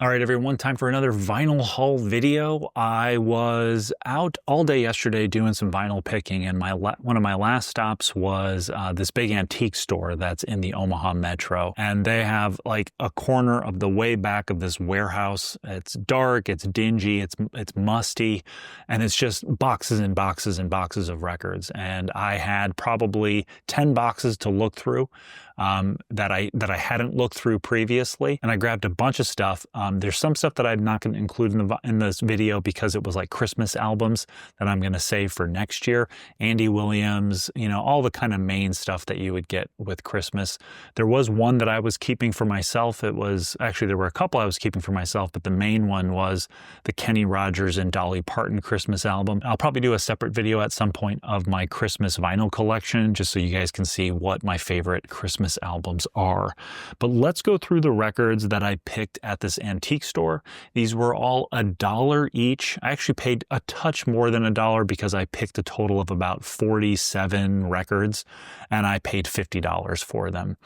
All right, everyone, time for another vinyl haul video. I was out all day yesterday doing some vinyl picking, and one of my last stops was this big antique store that's in the Omaha Metro. And they have like a corner of the way back of this warehouse. It's dark, it's dingy, it's musty, and it's just boxes and boxes and boxes of records. And I had probably 10 boxes to look through that I hadn't looked through previously, and I grabbed a bunch of stuff. There's some stuff that I'm not going to include in this video because it was like Christmas albums that I'm going to save for next year. Andy Williams, you know, all the kind of main stuff that you would get with Christmas. There was one that I was keeping for myself. It was actually, there were a couple I was keeping for myself, but the main one was the Kenny Rogers and Dolly Parton Christmas album. I'll probably do a separate video at some point of my Christmas vinyl collection, just so you guys can see what my favorite Christmas albums are. But let's go through the records that I picked at this antique store. These were all $1 each. I actually paid a touch more than $1 because I picked a total of about 47 records, and I paid $50 for them.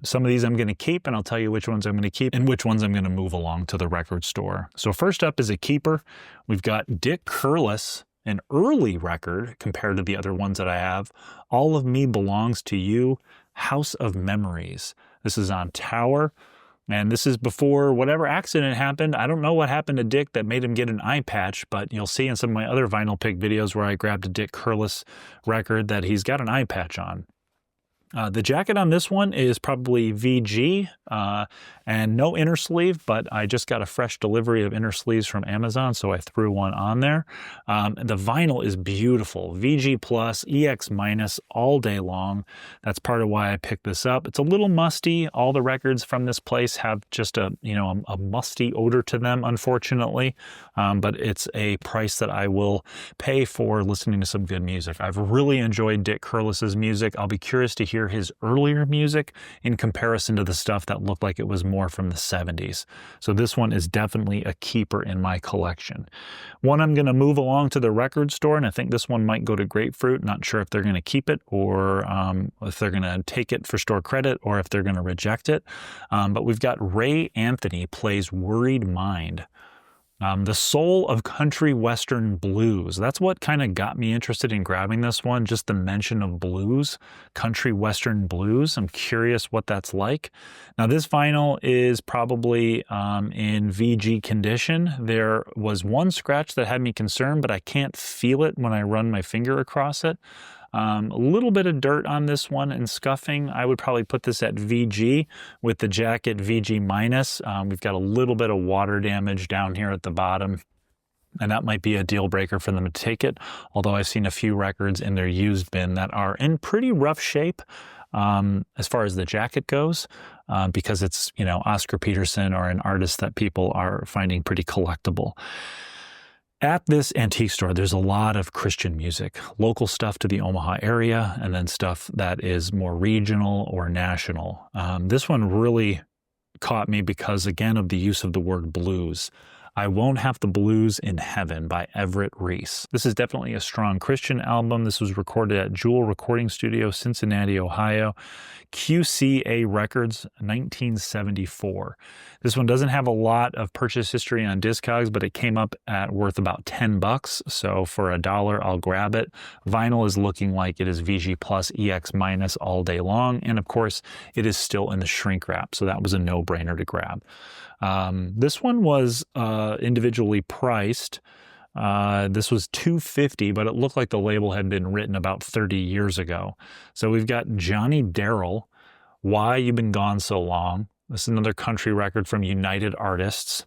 Some of these I'm going to keep, and I'll tell you which ones I'm going to keep and which ones I'm going to move along to the record store. So first up is a keeper. We've got Dick Curless, an early record compared to the other ones that I have. All of Me Belongs to You, House of Memories. This is on Tower, and this is before whatever accident happened. I don't know what happened to Dick that made him get an eye patch, but you'll see in some of my other vinyl pick videos where I grabbed a Dick Curless record that he's got an eye patch on. The jacket on this one is probably VG and no inner sleeve, but I just got a fresh delivery of inner sleeves from Amazon, so I threw one on there. The vinyl is beautiful. VG plus, EX minus all day long. That's part of why I picked this up. It's a little musty. All the records from this place have just a musty odor to them, unfortunately, but it's a price that I will pay for listening to some good music. I've really enjoyed Dick Curless's music. I'll be curious to hear his earlier music in comparison to the stuff that looked like it was more from the 70s. So this one is definitely a keeper in my collection. One I'm going to move along to the record store, and I think this one might go to Grapefruit. Not sure if they're going to keep it or if they're going to take it for store credit or if they're going to reject it. But we've got Ray Anthony Plays Worried Mind. The soul of country western blues. That's what kind of got me interested in grabbing this one, just the mention of blues, country western blues. I'm curious what that's like. Now this vinyl is probably in VG condition. There was one scratch that had me concerned, but I can't feel it when I run my finger across it. A little bit of dirt on this one and scuffing. I would probably put this at VG with the jacket VG minus. We've got a little bit of water damage down here at the bottom, and that might be a deal breaker for them to take it. Although I've seen a few records in their used bin that are in pretty rough shape as far as the jacket goes, because it's, you know, Oscar Peterson or an artist that people are finding pretty collectible. At this antique store, there's a lot of Christian music, local stuff to the Omaha area, and then stuff that is more regional or national. This one really caught me because, again, of the use of the word blues. I Won't Have the Blues in Heaven by Everett Reese. This is definitely a strong Christian album. This was recorded at Jewel Recording Studio, Cincinnati, Ohio. QCA Records, 1974. This one doesn't have a lot of purchase history on Discogs, but it came up at worth about $10. So for $1, I'll grab it. Vinyl is looking like it is VG plus, EX minus all day long. And of course, it is still in the shrink wrap. So that was a no-brainer to grab. This one was individually priced. This was $2.50, but it looked like the label had been written about 30 years ago. So we've got Johnny Darrell, Why You Been Gone So Long. This is another country record from United Artists.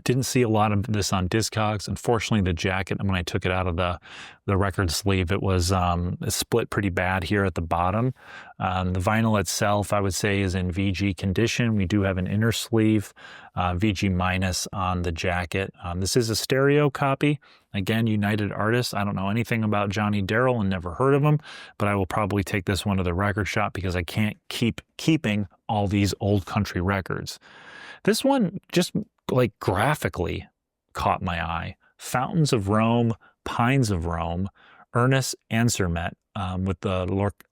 Didn't see a lot of this on Discogs. Unfortunately, the jacket, when I took it out of the record sleeve, it was it split pretty bad here at the bottom. The vinyl itself, I would say, is in VG condition. We do have an inner sleeve, VG minus on the jacket. This is a stereo copy. Again, United Artists. I don't know anything about Johnny Darrell and never heard of him, but I will probably take this one to the record shop because I can't keep keeping all these old country records. This one just like graphically caught my eye. Fountains of Rome, Pines of Rome, Ernest Ansermet with the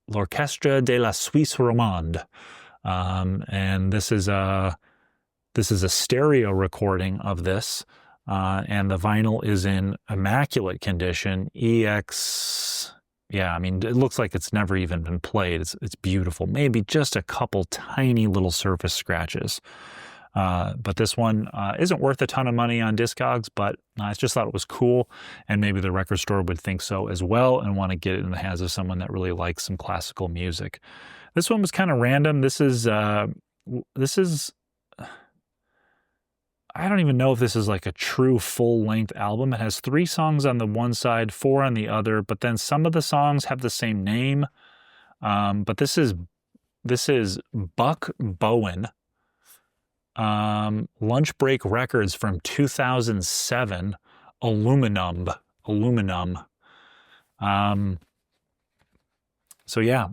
L'Orchestre de la Suisse Romande. And this is This is a stereo recording of this, and the vinyl is in immaculate condition. EX, yeah, I mean, it looks like it's never even been played. It's beautiful. Maybe just a couple tiny little surface scratches. But this one isn't worth a ton of money on Discogs, but I just thought it was cool, and maybe the record store would think so as well and want to get it in the hands of someone that really likes some classical music. This one was kind of random. This is I don't even know if this is like a true full-length album. It has 3 songs on the one side, 4 on the other, but then some of the songs have the same name. But this is Buck Bowen. Lunch Break Records from 2007, Aluminum. So yeah,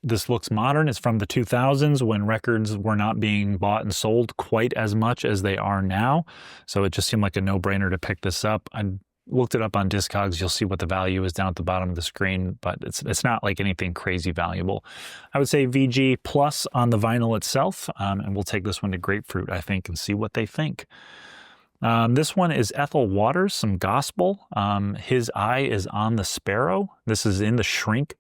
this looks modern. It's from the 2000s when records were not being bought and sold quite as much as they are now. So it just seemed like a no-brainer to pick this up. I looked it up on Discogs. You'll see what the value is down at the bottom of the screen, but it's not like anything crazy valuable. I would say VG plus on the vinyl itself, and we'll take this one to Grapefruit, I think, and see what they think. This one is Ethel Waters, some gospel. His Eye is on the Sparrow. This is in the Shrink,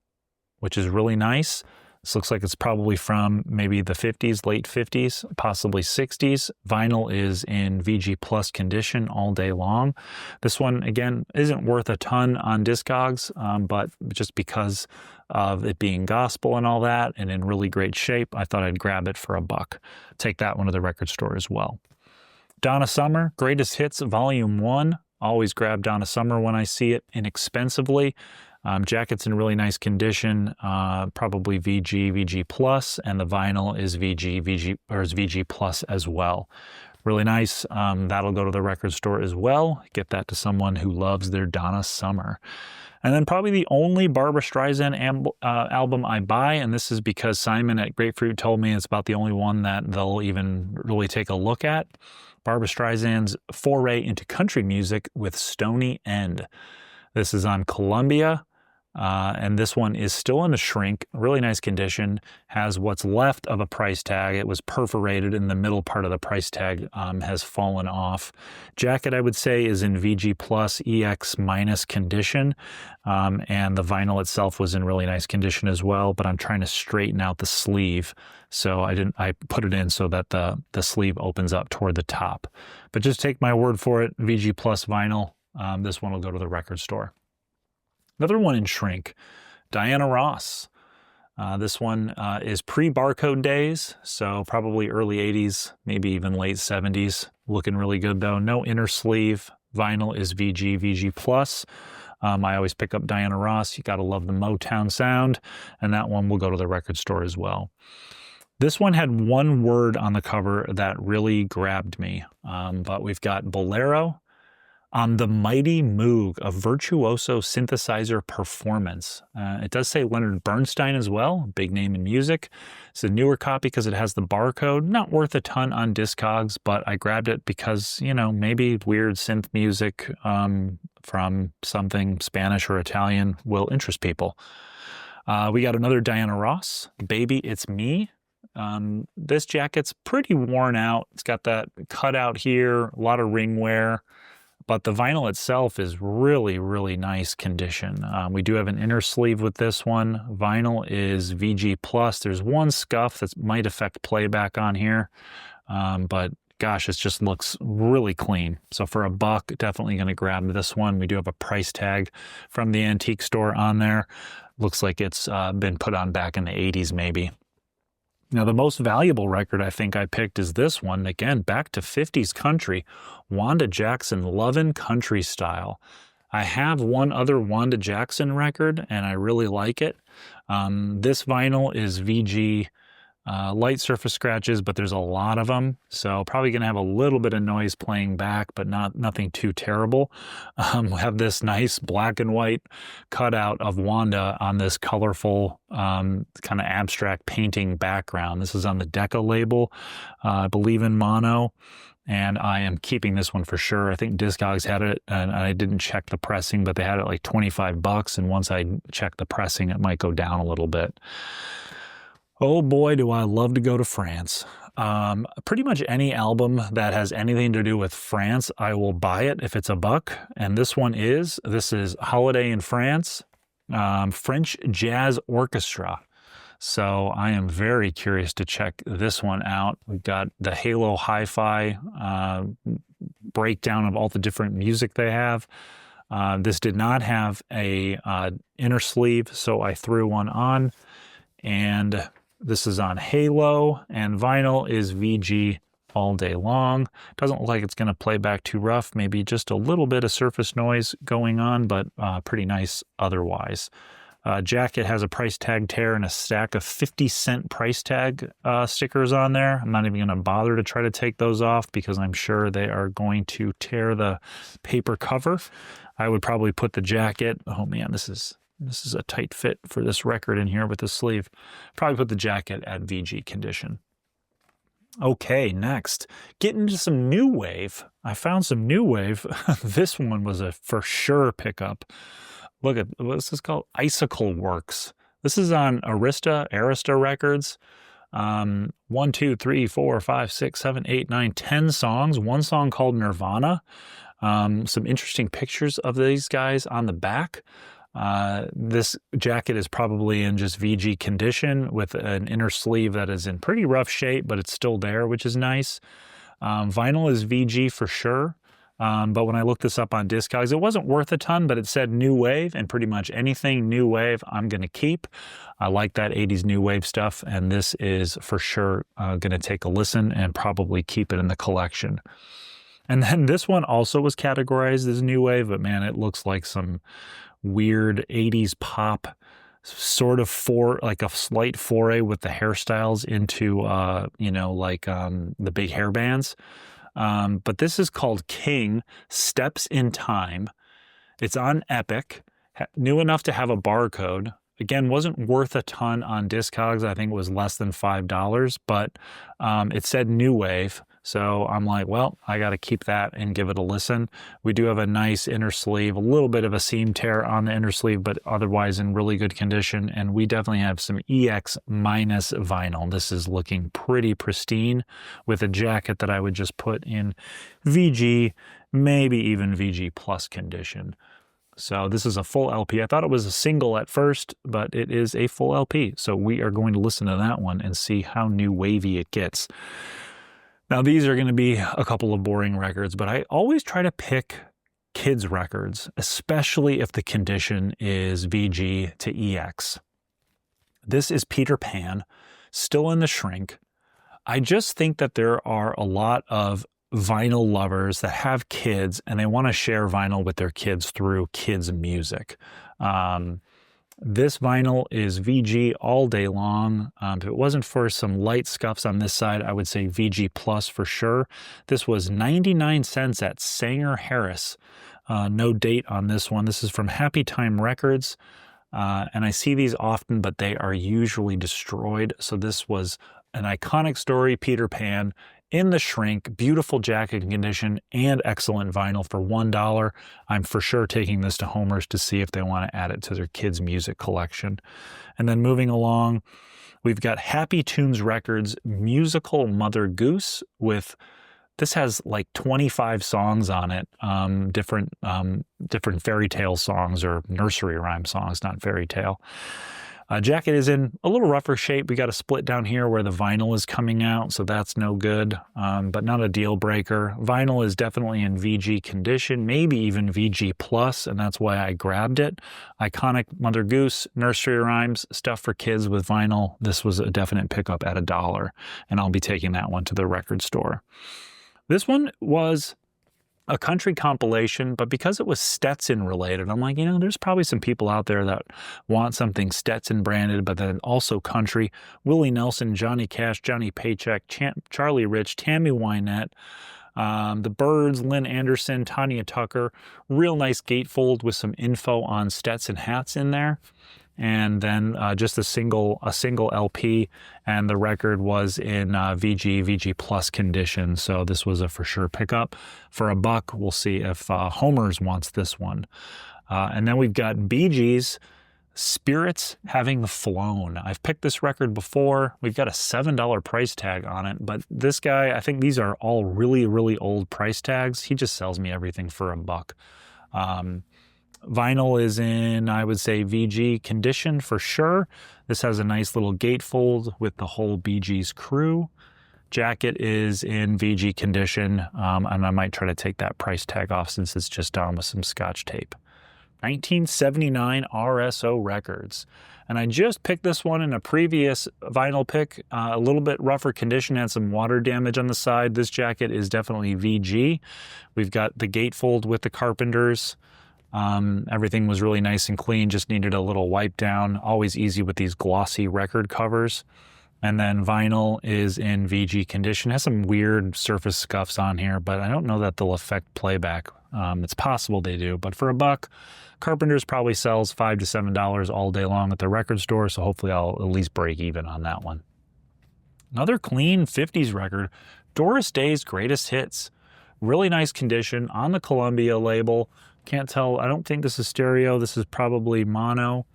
which is really nice. This looks like it's probably from maybe the 50s, late 50s, possibly 60s. Vinyl is in VG Plus condition all day long. This one, again, isn't worth a ton on Discogs, but just because of it being gospel and all that and in really great shape, I thought I'd grab it for $1. Take that one to the record store as well. Donna Summer, Greatest Hits Volume 1. Always grab Donna Summer when I see it inexpensively. Jacket's in really nice condition, probably VG Plus, and the vinyl is VG Plus as well. Really nice. That'll go to the record store as well. Get that to someone who loves their Donna Summer. And then probably the only Barbra Streisand album I buy, and this is because Simon at Grapefruit told me it's about the only one that they'll even really take a look at. Barbra Streisand's foray into country music with Stony End. This is on Columbia. And this one is still in the Shrink, really nice condition, has what's left of a price tag. It was perforated in the middle part of the price tag, has fallen off. Jacket, I would say, is in VG Plus EX minus condition, and the vinyl itself was in really nice condition as well, but I'm trying to straighten out the sleeve, so I put it in so that the sleeve opens up toward the top. But just take my word for it, VG Plus vinyl, this one will go to the record store. Another one in Shrink, Diana Ross. This one is pre-barcode days, so probably early 80s, maybe even late 70s. Looking really good though. No inner sleeve. Vinyl is VG Plus. I always pick up Diana Ross. You gotta love the Motown sound, and that one will go to the record store as well. This one had one word on the cover that really grabbed me, but we've got Bolero on the Mighty Moog, a virtuoso synthesizer performance. It does say Leonard Bernstein as well, big name in music. It's a newer copy because it has the barcode. Not worth a ton on Discogs, but I grabbed it because, you know, maybe weird synth music from something Spanish or Italian will interest people. We got another Diana Ross, Baby It's Me. This jacket's pretty worn out. It's got that cutout here, a lot of ring wear. But the vinyl itself is really, really nice condition. We do have an inner sleeve with this one. Vinyl is VG Plus. There's one scuff that might affect playback on here. But gosh, it just looks really clean. So for $1, definitely going to grab this one. We do have a price tag from the antique store on there. Looks like it's been put on back in the 80s maybe. Now, the most valuable record I think I picked is this one. Again, back to 50s country, Wanda Jackson, Lovin' Country Style. I have one other Wanda Jackson record, and I really like it. This vinyl is VG light surface scratches, but there's a lot of them, so probably going to have a little bit of noise playing back, but nothing too terrible. We have this nice black and white cutout of Wanda on this colorful kind of abstract painting background. This is on the Decca label, I believe in mono, and I am keeping this one for sure. I think Discogs had it, and I didn't check the pressing, but they had it like $25, and once I check the pressing, it might go down a little bit. Oh boy, do I love to go to France. Pretty much any album that has anything to do with France, I will buy it if it's $1. And this is Holiday in France, French Jazz Orchestra. So I am very curious to check this one out. We've got the Halo Hi-Fi breakdown of all the different music they have. This did not have a inner sleeve, so I threw one on. And this is on Halo, and vinyl is VG all day long. Doesn't look like it's going to play back too rough. Maybe just a little bit of surface noise going on, but pretty nice otherwise. Jacket has a price tag tear and a stack of 50-cent price tag stickers on there. I'm not even going to bother to try to take those off because I'm sure they are going to tear the paper cover. I would probably put the jacket. Oh man, this is a tight fit for this record in here with the sleeve. Probably put the jacket at VG condition. Okay, next, get into some new wave. I found some new wave. This one was a for sure pickup. Look at, what's this called? Icicle Works. This is on Arista Records. 1, 2, 3, 4, 5, 6, 7, 8, 9, 10 songs. One song called Nirvana. Some interesting pictures of these guys on the back. This jacket is probably in just VG condition with an inner sleeve that is in pretty rough shape, but it's still there, which is nice. Vinyl is VG for sure. But when I looked this up on Discogs, it wasn't worth a ton, but it said new wave, and pretty much anything new wave I'm going to keep. I like that 80s new wave stuff, and this is for sure going to take a listen and probably keep it in the collection. And then this one also was categorized as new wave, but man, it looks like some weird 80s pop, sort of like a slight foray with the hairstyles into, the big hair bands. But this is called King, Steps in Time. It's on Epic, new enough to have a barcode. Again, wasn't worth a ton on Discogs. I think it was less than $5, but it said new wave. So I'm like, well, I got to keep that and give it a listen. We do have a nice inner sleeve, a little bit of a seam tear on the inner sleeve, but otherwise in really good condition. And we definitely have some EX minus vinyl. This is looking pretty pristine with a jacket that I would just put in VG, maybe even VG plus condition. So this is a full LP. I thought it was a single at first, but it is a full LP. So we are going to listen to that one and see how new wavy it gets. Now, these are going to be a couple of boring records, but I always try to pick kids' records, especially if the condition is VG to EX. This is Peter Pan, still in the shrink. I just think that there are a lot of vinyl lovers that have kids and they want to share vinyl with their kids through kids' music. This vinyl is VG all day long. If it wasn't for some light scuffs on this side, I would say VG plus for sure. This was 99 cents at Sanger Harris. No date on this one. This is from Happy Time Records. And I see these often, but they are usually destroyed. So this was an iconic story, Peter Pan, in the shrink, beautiful jacket condition, and excellent vinyl for $1. I'm for sure taking this to Homer's to see if they want to add it to their kids' music collection. And then moving along, we've got Happy Tunes Records musical Mother Goose with, this has like 25 songs on it, different fairy tale songs or nursery rhyme songs, not fairy tale. Jacket is in a little rougher shape. We got a split down here where the vinyl is coming out, so that's no good, but not a deal breaker. Vinyl is definitely in VG condition, maybe even VG plus, and that's why I grabbed it. Iconic Mother Goose, nursery rhymes, stuff for kids with vinyl. This was a definite pickup at $1, and I'll be taking that one to the record store. This one was a country compilation, but because it was Stetson related, I'm like, there's probably some people out there that want something Stetson branded, but then also country. Willie Nelson, Johnny Cash, Johnny Paycheck, Charlie Rich, Tammy Wynette, the Byrds, Lynn Anderson, Tanya Tucker. Real nice gatefold with some info on Stetson hats in there. And then just a single LP, and the record was in VG plus condition. So this was a for sure pickup. For $1, we'll see if Homer's wants this one. And then we've got Bee Gees. Spirits Having Flown. I've picked this record before. We've got a $7 price tag on it, but this guy, I think these are all really, really old price tags. He just sells me everything for $1. Vinyl is in, I would say, VG condition for sure. This has a nice little gatefold with the whole Bee Gees crew. Jacket is in VG condition, and I might try to take that price tag off since it's just on with some Scotch tape. 1979 RSO Records. And I just picked this one in a previous vinyl pick, a little bit rougher condition and some water damage on the side. This jacket is definitely VG. We've got the gatefold with the Carpenters. Everything was really nice and clean, just needed a little wipe down. Always easy with these glossy record covers. And then vinyl is in VG condition. Has some weird surface scuffs on here, but I don't know that they'll affect playback. It's possible they do, but for $1, Carpenters probably sells $5 to $7 all day long at the record store, so hopefully I'll at least break even on that one. Another clean 50s record, Doris Day's Greatest Hits. Really nice condition on the Columbia label. Can't tell, I don't think this is stereo. This is probably mono.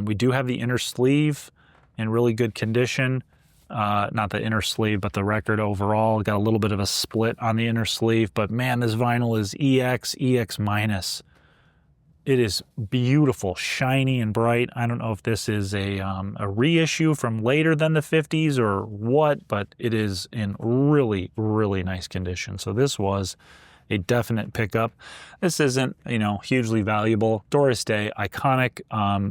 We do have the inner sleeve in really good condition. Not the inner sleeve, but the record overall. Got a little bit of a split on the inner sleeve, but man, this vinyl is EX minus. It is beautiful, shiny and bright. I don't know if this is a reissue from later than the 50s or what, but it is in really, really nice condition. So this was a definite pickup. This isn't, hugely valuable. Doris Day, iconic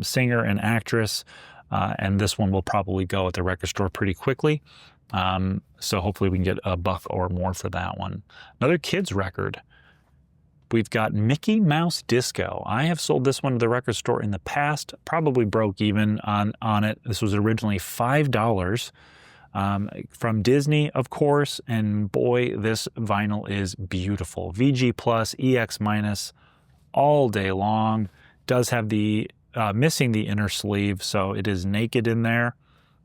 singer and actress. And this one will probably go at the record store pretty quickly. So hopefully we can get $1 or more for that one. Another kids record. We've got Mickey Mouse Disco. I have sold this one to the record store in the past, probably broke even on it. This was originally $5 from Disney, of course. And boy, this vinyl is beautiful. VG plus, EX minus, all day long. Does have the missing the inner sleeve, so it is naked in there.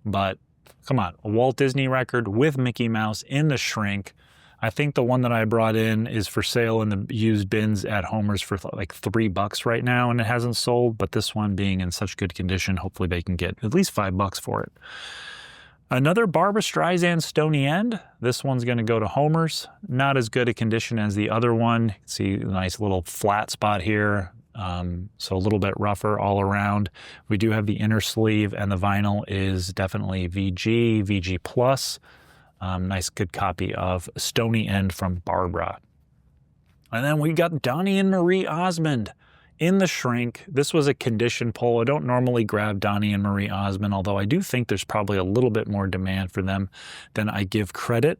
But come on, a Walt Disney record with Mickey Mouse in the shrink. I think the one that I brought in is for sale in the used bins at Homer's for like $3 right now, and it hasn't sold. But this one being in such good condition, hopefully they can get at least $5 for it. Another Barbra Streisand Stony End. This one's going to go to Homer's. Not as good a condition as the other one. You can see a nice little flat spot here. So a little bit rougher all around. We do have the inner sleeve, and the vinyl is definitely VG plus. Nice good copy of Stony End from Barbara. And then we got Donnie and Marie Osmond in the shrink. This was a condition pull. I don't normally grab Donnie and Marie Osmond, although I do think there's probably a little bit more demand for them than I give credit.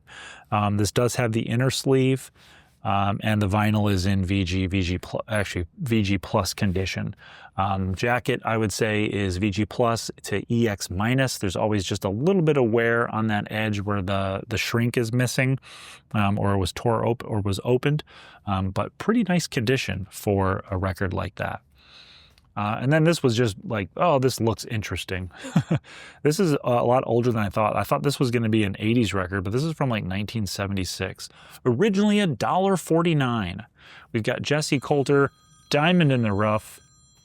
This does have the inner sleeve. And the vinyl is in VG plus condition. Jacket, I would say, is VG plus to EX minus. There's always just a little bit of wear on that edge where the shrink is missing, or was was opened. But pretty nice condition for a record like that. And then this was just like, oh, this looks interesting. This is a lot older than I thought. I thought this was going to be an 80s record, but this is from like 1976. Originally $1.49. We've got Jesse Coulter, Diamond in the Rough.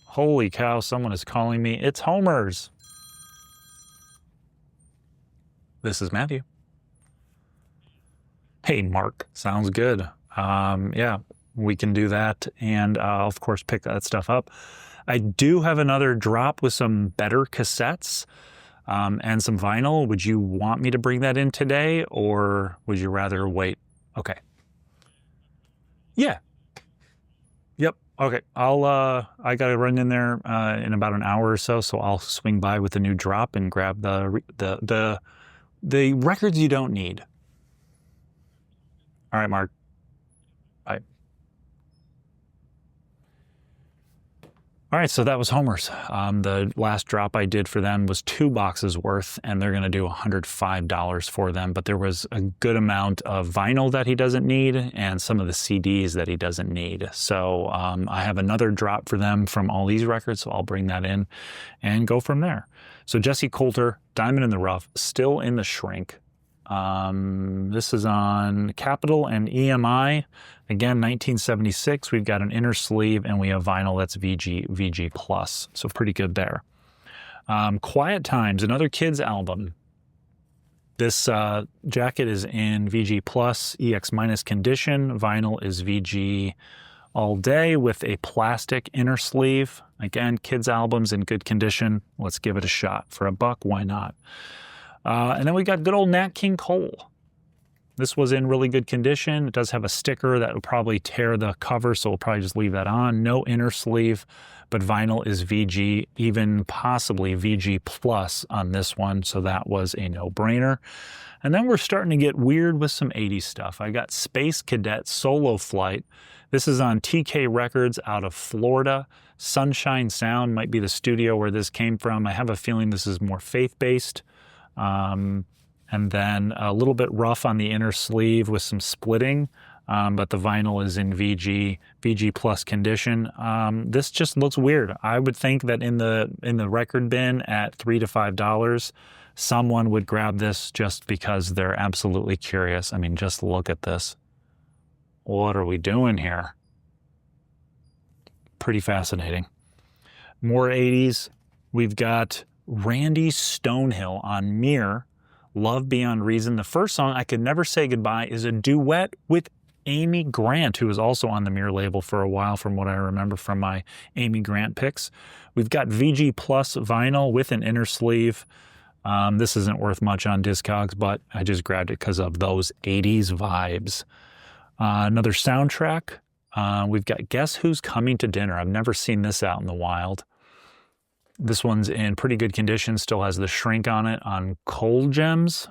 Holy cow, someone is calling me. It's Homer's. This is Matthew. Hey, Mark. Sounds good. Yeah, we can do that. And I'll, of course, pick that stuff up. I do have another drop with some better cassettes and some vinyl. Would you want me to bring that in today, or would you rather wait? Okay. Yeah. Yep. Okay. I got to run in there in about an hour or so, so I'll swing by with the new drop and grab the records you don't need. All right, Mark. Bye. All right, so that was Homer's. The last drop I did for them was 2 boxes worth, and they're going to do $105 for them. But there was a good amount of vinyl that he doesn't need and some of the CDs that he doesn't need. So I have another drop for them from all these records, so I'll bring that in and go from there. So Jesse Coulter, Diamond in the Rough, still in the shrink. This is on Capital and EMI. Again, 1976. We've got an inner sleeve, and we have vinyl that's VG Plus. So pretty good there. Quiet Times, another kids album. This jacket is in VG Plus EX minus condition. Vinyl is VG all day with a plastic inner sleeve. Again, kids albums in good condition. Let's give it a shot. For $1, why not? And then we got good old Nat King Cole. This was in really good condition. It does have a sticker that will probably tear the cover, so we'll probably just leave that on. No inner sleeve, but vinyl is VG, even possibly VG Plus on this one, so that was a no-brainer. And then we're starting to get weird with some 80s stuff. I got Space Cadet Solo Flight. This is on TK Records out of Florida. Sunshine Sound might be the studio where this came from. I have a feeling this is more faith-based. And then a little bit rough on the inner sleeve with some splitting, but the vinyl is in VG Plus condition. This just looks weird. I would think that in the record bin at $3 to $5, someone would grab this just because they're absolutely curious. I mean, just look at this. What are we doing here? Pretty fascinating. More 80s. We've got Randy Stonehill on Mirror, Love Beyond Reason. The first song, I Could Never Say Goodbye, is a duet with Amy Grant, who was also on the Mirror label for a while, from what I remember from my Amy Grant picks. We've got VG Plus vinyl with an inner sleeve. This isn't worth much on Discogs, but I just grabbed it because of those 80s vibes. Another soundtrack. We've got Guess Who's Coming to Dinner. I've never seen this out in the wild. This one's in pretty good condition, still has the shrink on it on Cold Gems.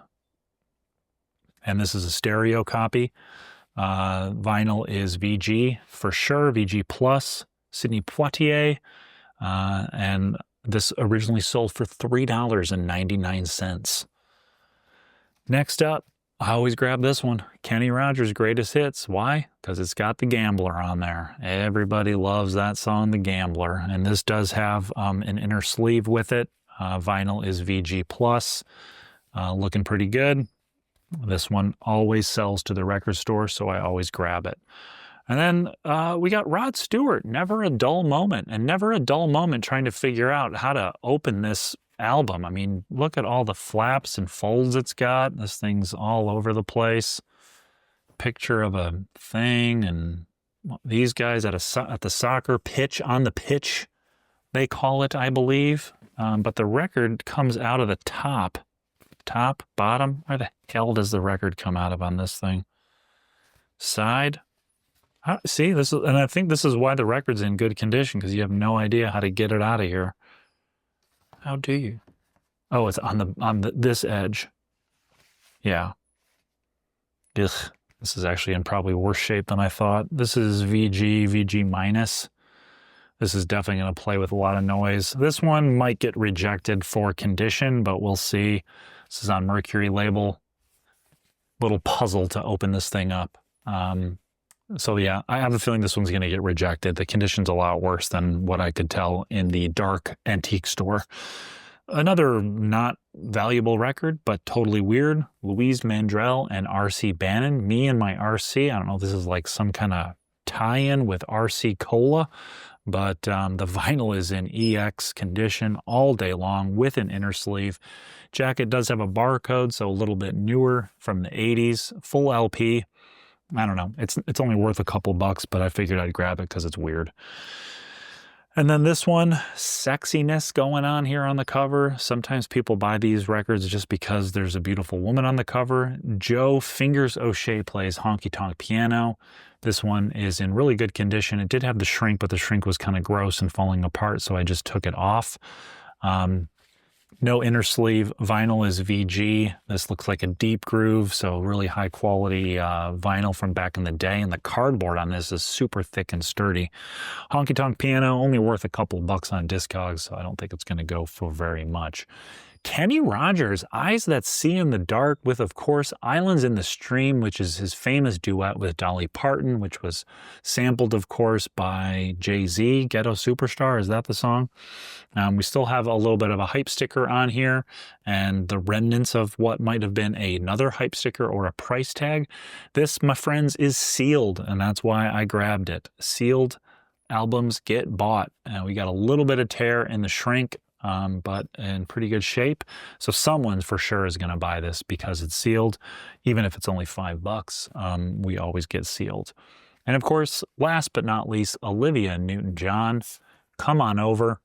And this is a stereo copy. Vinyl is VG for sure, VG Plus, Sidney Poitier. And this originally sold for $3.99. Next up, I always grab this one, Kenny Rogers' Greatest Hits. Why? Because it's got The Gambler on there. Everybody loves that song, The Gambler. And this does have an inner sleeve with it. Vinyl is VG Plus. Looking pretty good. This one always sells to the record store, so I always grab it. And then we got Rod Stewart, Never a Dull Moment. And never a dull moment trying to figure out how to open this album. I mean, look at all the flaps and folds it's got. This thing's all over the place. Picture of a thing, and these guys at the soccer pitch, on the pitch, they call it, I believe. But the record comes out of the top, bottom. Where the hell does the record come out of on this thing? Side. See, this is, and I think this is why the record's in good condition, because you have no idea how to get it out of here. How do you? Oh, it's on this edge. Yeah. Ugh. This is actually in probably worse shape than I thought. This is VG minus. This is definitely going to play with a lot of noise. This one might get rejected for condition, but we'll see. This is on Mercury label. Little puzzle to open this thing up. So yeah, I have a feeling this one's going to get rejected. The condition's a lot worse than what I could tell in the dark antique store. Another not valuable record, but totally weird. Louise Mandrell and R.C. Bannon. Me and my R.C. I don't know if this is like some kind of tie-in with R.C. Cola, but the vinyl is in EX condition all day long with an inner sleeve. Jacket does have a barcode, so a little bit newer from the 80s. Full LP. I don't know. It's only worth a couple bucks, but I figured I'd grab it because it's weird. And then this one, sexiness going on here on the cover. Sometimes people buy these records just because there's a beautiful woman on the cover. Joe Fingers O'Shea plays Honky Tonk Piano. This one is in really good condition. It did have the shrink, but the shrink was kind of gross and falling apart, so I just took it off. No inner sleeve. Vinyl is VG. This looks like a deep groove, so really high quality vinyl from back in the day. And the cardboard on this is super thick and sturdy. Honky Tonk Piano, only worth a couple bucks on Discogs, so I don't think it's going to go for very much. Kenny Rogers, Eyes That See in the Dark, with, of course, Islands in the Stream, which is his famous duet with Dolly Parton, which was sampled, of course, by Jay-Z, Ghetto Superstar. Is that the song? We still have a little bit of a hype sticker on here and the remnants of what might have been another hype sticker or a price tag. This, my friends, is sealed, and that's why I grabbed it. Sealed albums get bought. We got a little bit of tear in the shrink, but in pretty good shape. So someone for sure is going to buy this because it's sealed. Even if it's only $5, we always get sealed. And of course, last but not least, Olivia Newton-John. Come on over.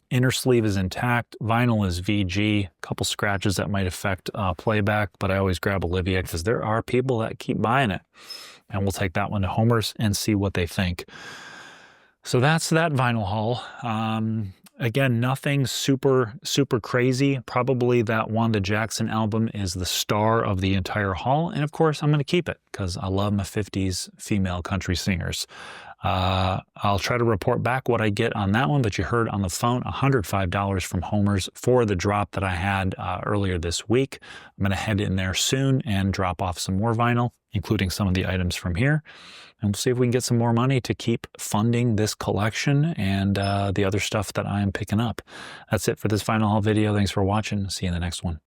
Inner sleeve is intact. Vinyl is VG. A couple scratches that might affect playback, but I always grab Olivia because there are people that keep buying it. And we'll take that one to Homer's and see what they think. So that's that vinyl haul. Again, nothing super crazy. Probably that Wanda Jackson album is the star of the entire haul. And of course, I'm going to keep it because I love my 50s female country singers. I'll try to report back what I get on that one, but you heard on the phone $105 from Homer's for the drop that I had earlier this week. I'm going to head in there soon and drop off some more vinyl, including some of the items from here. And we'll see if we can get some more money to keep funding this collection and the other stuff that I am picking up. That's it for this final haul video. Thanks for watching. See you in the next one.